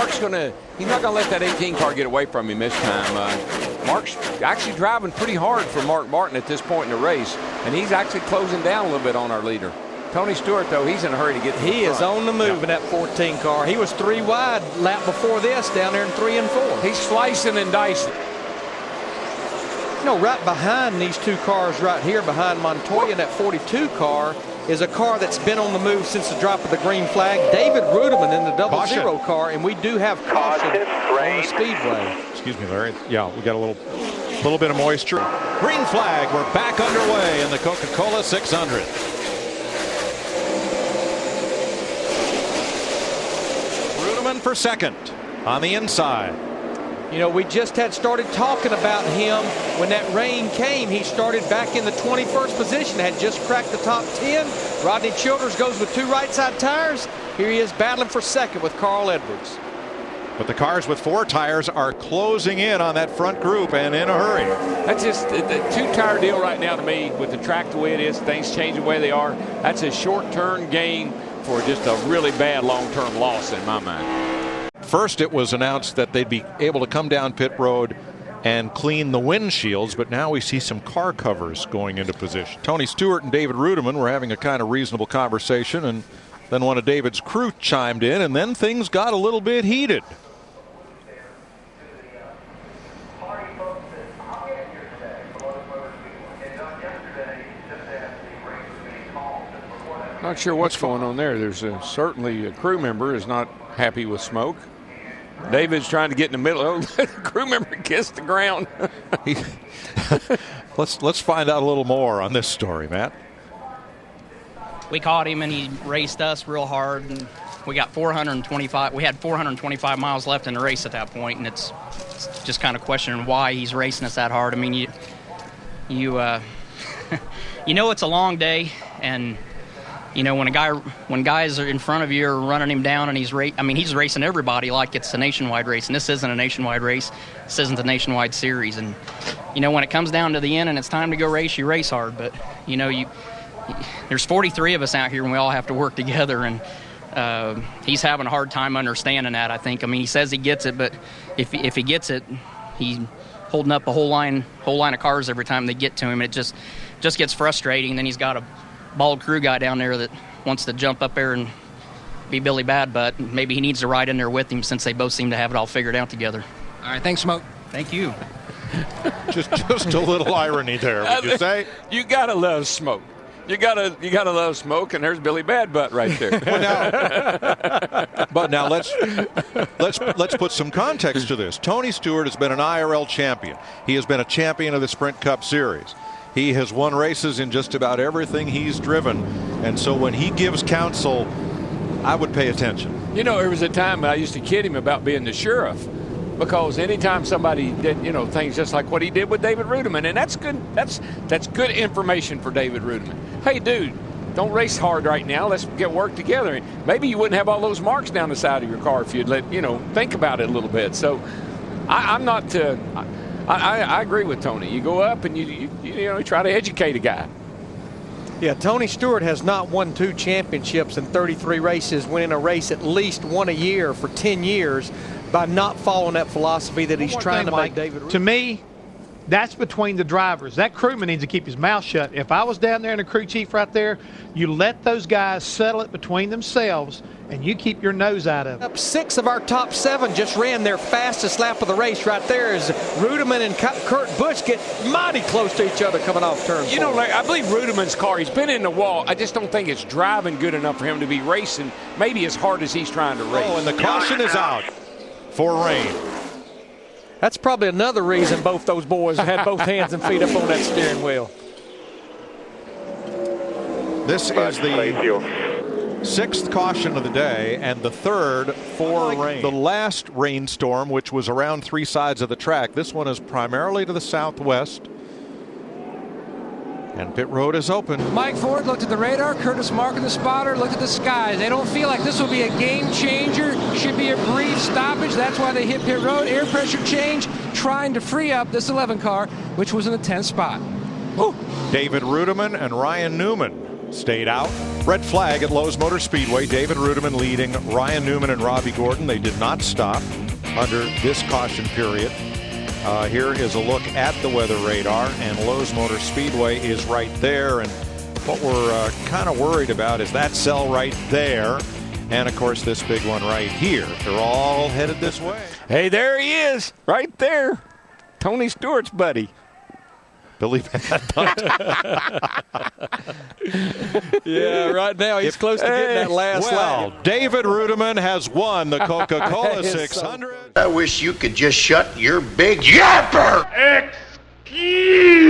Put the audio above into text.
Mark's he's not gonna let that 18 car get away from him this time. Mark's actually driving pretty hard for Mark Martin at this point in the race, and he's actually closing down a little bit on our leader. Tony Stewart, though, he's in a hurry to get to the front. He is on the move in that 14 car. He was 3 wide lap before this down there in 3 and 4. He's slicing and dicing. You know, right behind these 2 cars right here, behind Montoya in that 42 car, is a car that's been on the move since the drop of the green flag. David Reutimann in the 00 car, and we do have caution on the Speedway. Excuse me, Larry. Yeah, we got a little bit of moisture. Green flag. We're back underway in the Coca-Cola 600. Reutimann for second on the inside. You know, we just had started talking about him when that rain came. He started back in the 21st position, had just cracked the top 10. Rodney Childers goes with 2 right side tires. Here he is battling for second with Carl Edwards. But the cars with 4 tires are closing in on that front group and in a hurry. That's just a 2-tire deal right now to me with the track the way it is, things change the way they are. That's a short-term gain for just a really bad long-term loss in my mind. First, it was announced that they'd be able to come down pit road and clean the windshields, but now we see some car covers going into position. Tony Stewart and David Reutimann were having a kind of reasonable conversation, and then one of David's crew chimed in, and then things got a little bit heated. Not sure what's going on there. There's certainly a crew member is not happy with smoke. David's trying to get in the middle. Oh, the crew member kissed the ground. Let's find out a little more on this story, Matt. We caught him and he raced us real hard, and we got 425. We had 425 miles left in the race at that point, and it's just kind of questioning why he's racing us that hard. I mean, you know it's a long day, and you know, when guys are in front of you are running him down, and he's racing everybody like it's a nationwide race, and this isn't a nationwide race. This isn't a nationwide series, and you know, when it comes down to the end and it's time to go race, you race hard. But you know, there's 43 of us out here, and we all have to work together, and he's having a hard time understanding that, I think. I mean, he says he gets it, but if he gets it, he's holding up a whole line of cars every time they get to him. It just gets frustrating. Then he's got a bald crew guy down there that wants to jump up there and be Billy Bad Butt. Maybe he needs to ride in there with him, since they both seem to have it all figured out together. All right, thanks, Smoke. Thank you. just a little irony there, would you say? You gotta love smoke. You gotta love smoke, and there's Billy Bad Butt right there. But now let's put some context to this. Tony Stewart has been an IRL champion. He has been a champion of the Sprint Cup Series. He has won races in just about everything he's driven, and so when he gives counsel, I would pay attention. You know, there was a time I used to kid him about being the sheriff, because anytime somebody did, you know, things just like what he did with David Reutimann, and that's good. That's good information for David Reutimann. Hey, dude, don't race hard right now. Let's get work together. Maybe you wouldn't have all those marks down the side of your car if you'd think about it a little bit. So, I'm not. I agree with Tony. You go up and you try to educate a guy. Yeah, Tony Stewart has not won 2 championships in 33 races, winning a race at least 1 a year for 10 years by not following that philosophy that he's trying to make David. To me, that's between the drivers. That crewman needs to keep his mouth shut. If I was down there and the crew chief right there, you let those guys settle it between themselves, and you keep your nose out of it. 6 of our top 7 just ran their fastest lap of the race right there, as Reutimann and Kurt Busch get mighty close to each other coming off turn 4. You know, like, I believe Reutemann's car, he's been in the wall. I just don't think it's driving good enough for him to be racing maybe as hard as he's trying to race. Oh, and the caution is out for rain. That's probably another reason both those boys had both hands and feet up on that steering wheel. This is the 6th caution of the day and the 3rd for rain. The last rainstorm, which was around 3 sides of the track, this one is primarily to the southwest. And pit road is open. Mike Ford looked at the radar. Curtis Mark and the spotter looked at the skies. They don't feel like this will be a game changer. Should be a brief stoppage. That's why they hit pit road. Air pressure change, trying to free up this 11 car, which was in the 10th spot. David Reutimann and Ryan Newman stayed out. Red flag at Lowe's Motor Speedway. David Reutimann leading Ryan Newman and Robbie Gordon. They did not stop under this caution period. Here is a look at the weather radar, and Lowe's Motor Speedway is right there. And what we're kind of worried about is that cell right there, and of course this big one right here. They're all headed this way. Hey, there he is, right there. Tony Stewart's buddy. Billy Van. Yeah, right now he's close to getting that last lap. David Reutimann has won the Coca-Cola 600. I wish you could just shut your big yapper. Excuse